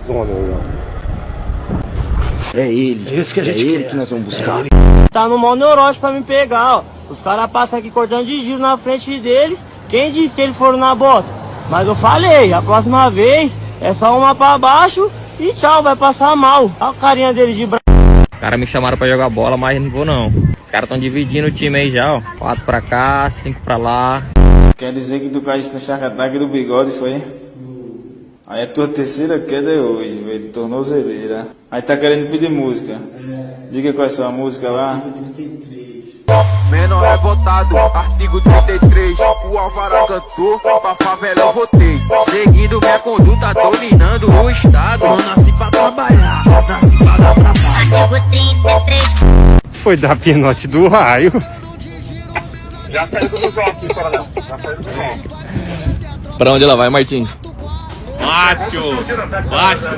zona aí, ó. É ele. Esse que a gente ele quer. que nós vamos buscar. Tá no mau neurótico pra me pegar, ó. Os caras passam aqui cortando de giro na frente deles. Quem disse que eles foram na bota? Mas eu falei, a próxima vez é só uma pra baixo e tchau, vai passar mal. Olha a carinha deles de branco. Os caras me chamaram pra jogar bola, mas não vou não. Os caras tão dividindo o time aí já, ó. 4 pra cá, 5 pra lá. Quer dizer que tu caísse no charcataque do bigode, foi? Aí a tua terceira queda é hoje, velho, tornozeleira. Aí tá querendo pedir música. Diga qual é a sua música lá. Menor revoltado, artigo 33. O Alvará cantou, pra favela eu votei. Seguindo minha conduta, dominando o estado. Não nasci pra trabalhar, nasci pra dar trabalho. Artigo 33. Foi dar pinote do raio. Já saiu do visual aqui, coronel. Já saiu do visual. Pra onde ela vai, Martins? Macho! Macho!